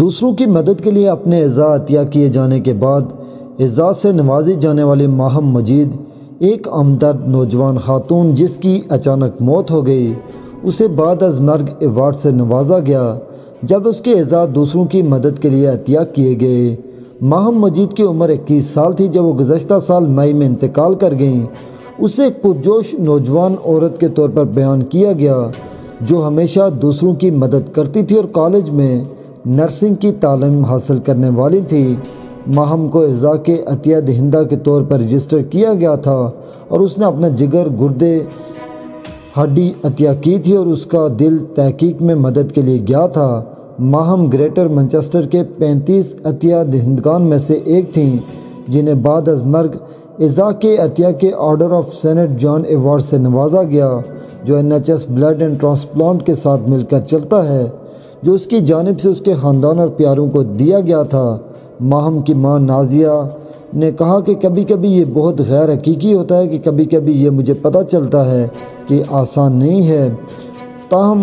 دوسروں کی مدد کے لیے اپنے اعضاء عطیہ کیے جانے کے بعد اعزاز سے نوازی جانے والی ماہم مجید ایک ہمدرد نوجوان خاتون جس کی اچانک موت ہو گئی، اسے بعد از مرگ ایوارڈ سے نوازا گیا جب اس کے اعضاء دوسروں کی مدد کے لیے عطیہ کیے گئے۔ ماہم مجید کی عمر 21 سال تھی جب وہ گزشتہ سال مئی میں انتقال کر گئیں۔ اسے ایک پرجوش نوجوان عورت کے طور پر بیان کیا گیا جو ہمیشہ دوسروں کی مدد کرتی تھی اور کالج میں نرسنگ کی تعلیم حاصل کرنے والی تھی۔ ماہم کو اعضاء کے عطیہ دہندہ کے طور پر رجسٹر کیا گیا تھا اور اس نے اپنا جگر، گردے، ہڈی عطیہ کی تھی اور اس کا دل تحقیق میں مدد کے لیے گیا تھا۔ ماہم گریٹر مانچسٹر کے 35 عطیہ دہندگان میں سے ایک تھیں جنہیں بعد از مرگ اعضاء کے عطیہ کے order of Saint John award سے نوازا گیا جو NHS بلڈ اینڈ ٹرانسپلانٹ کے ساتھ مل کر چلتا ہے، جو اس کی جانب سے اس کے خاندان اور پیاروں کو دیا گیا تھا۔ ماہم کی ماں نازیہ نے کہا کہ کبھی کبھی یہ بہت غیر حقیقی ہوتا ہے کہ کبھی کبھی یہ مجھے پتہ چلتا ہے کہ آسان نہیں ہے، تاہم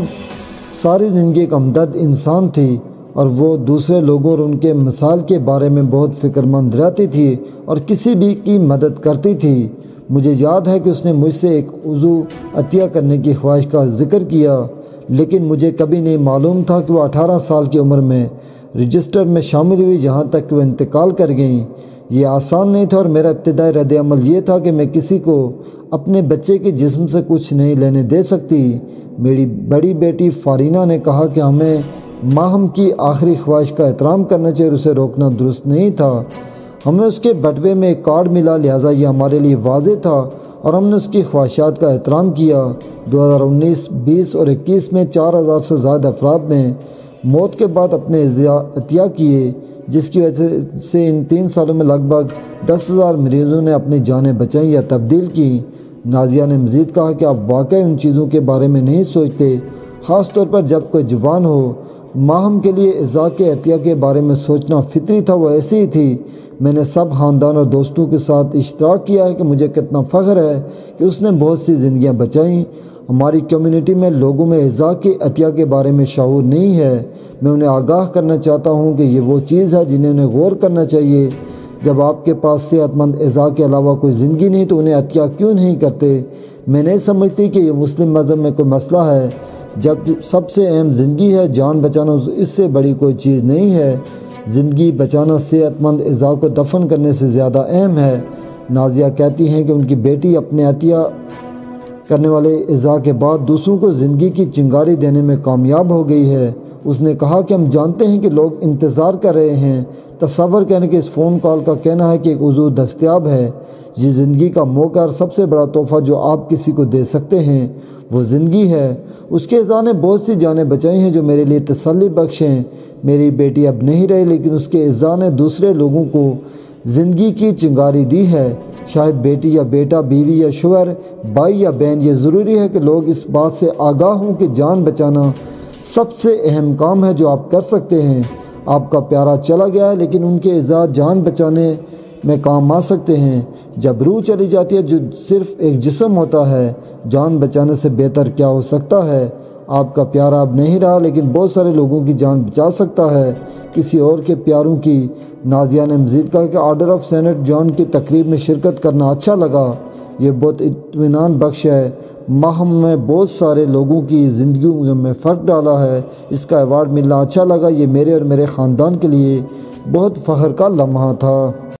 ساری زندگی ایک ہمدرد انسان تھی اور وہ دوسرے لوگوں اور ان کے مسائل کے بارے میں بہت فکر مند رہتی تھی اور کسی بھی کی مدد کرتی تھی۔ مجھے یاد ہے کہ اس نے مجھ سے ایک عضو عطیہ کرنے کی خواہش کا ذکر کیا، لیکن مجھے کبھی نہیں معلوم تھا کہ وہ 18 سال کی عمر میں رجسٹر میں شامل ہوئی جہاں تک کہ وہ انتقال کر گئیں۔ یہ آسان نہیں تھا اور میرا ابتدائی رد عمل یہ تھا کہ میں کسی کو اپنے بچے کے جسم سے کچھ نہیں لینے دے سکتی۔ میری بڑی بیٹی فارینہ نے کہا کہ ہمیں ماہم کی آخری خواہش کا احترام کرنا چاہیے اور اسے روکنا درست نہیں تھا۔ ہمیں اس کے بٹوے میں ایک کارڈ ملا، لہٰذا یہ ہمارے لیے واضح تھا اور ہم نے اس کی خواہشات کا احترام کیا۔ 2019، 20 اور 21 میں 4000 سے زائد افراد نے موت کے بعد اپنے اعضاء عطیہ کیے، جس کی وجہ سے ان 3 سالوں میں لگ بھگ 10,000 مریضوں نے اپنی جانیں بچائیں یا تبدیل کیں۔ نازیہ نے مزید کہا کہ آپ واقعی ان چیزوں کے بارے میں نہیں سوچتے، خاص طور پر جب کوئی جوان ہو۔ ماہم کے لیے اعضاء کے عطیہ کے بارے میں سوچنا فطری تھا، وہ ایسی ہی تھی۔ میں نے سب خاندان اور دوستوں کے ساتھ اشتراک کیا ہے کہ مجھے کتنا فخر ہے کہ اس نے بہت سی زندگیاں بچائیں۔ ہماری کمیونٹی میں لوگوں میں اعضاء کے عطیہ کے بارے میں شعور نہیں ہے۔ میں انہیں آگاہ کرنا چاہتا ہوں کہ یہ وہ چیز ہے جنہیں انہیں غور کرنا چاہیے۔ جب آپ کے پاس صحت مند اعضاء کے علاوہ کوئی زندگی نہیں تو انہیں عطیہ کیوں نہیں کرتے؟ میں نہیں سمجھتی کہ یہ مسلم مذہب میں کوئی مسئلہ ہے۔ جب سب سے اہم زندگی ہے، جان بچانا اس سے بڑی کوئی چیز نہیں ہے۔ زندگی بچانا صحت مند اعضاء کو دفن کرنے سے زیادہ اہم ہے۔ نازیہ کہتی ہیں کہ ان کی بیٹی اپنے عطیہ کرنے والے اعضاء کے بعد دوسروں کو زندگی کی چنگاری دینے میں کامیاب ہو گئی ہے۔ اس نے کہا کہ ہم جانتے ہیں کہ لوگ انتظار کر رہے ہیں۔ تصور کریں کہ اس فون کال کا کہنا ہے کہ ایک عضو دستیاب ہے۔ یہ زندگی کا موقع اور سب سے بڑا تحفہ جو آپ کسی کو دے سکتے ہیں وہ زندگی ہے۔ اس کے اعضاء نے بہت سی جانیں بچائی ہیں جو میرے لیے تسلی بخش ہیں۔ میری بیٹی اب نہیں رہی، لیکن اس کے اعضاء نے دوسرے لوگوں کو زندگی کی چنگاری دی ہے۔ شاید بیٹی یا بیٹا، بیوی یا شوہر، بھائی یا بہن۔ یہ ضروری ہے کہ لوگ اس بات سے آگاہ ہوں کہ جان بچانا سب سے اہم کام ہے جو آپ کر سکتے ہیں۔ آپ کا پیارا چلا گیا ہے، لیکن ان کے اعضاء جان بچانے میں کام آ سکتے ہیں۔ جب روح چلی جاتی ہے جو صرف ایک جسم ہوتا ہے، جان بچانے سے بہتر کیا ہو سکتا ہے؟ آپ کا پیارا اب نہیں رہا، لیکن بہت سارے لوگوں کی جان بچا سکتا ہے، کسی اور کے پیاروں کی۔ نازیہ نے مزید کہا کہ آرڈر آف سینٹ جان کی تقریب میں شرکت کرنا اچھا لگا، یہ بہت اطمینان بخش ہے۔ ماہم میں بہت سارے لوگوں کی زندگیوں میں فرق ڈالا ہے، اس کا ایوارڈ ملنا اچھا لگا، یہ میرے اور میرے خاندان کے لیے بہت فخر کا لمحہ تھا۔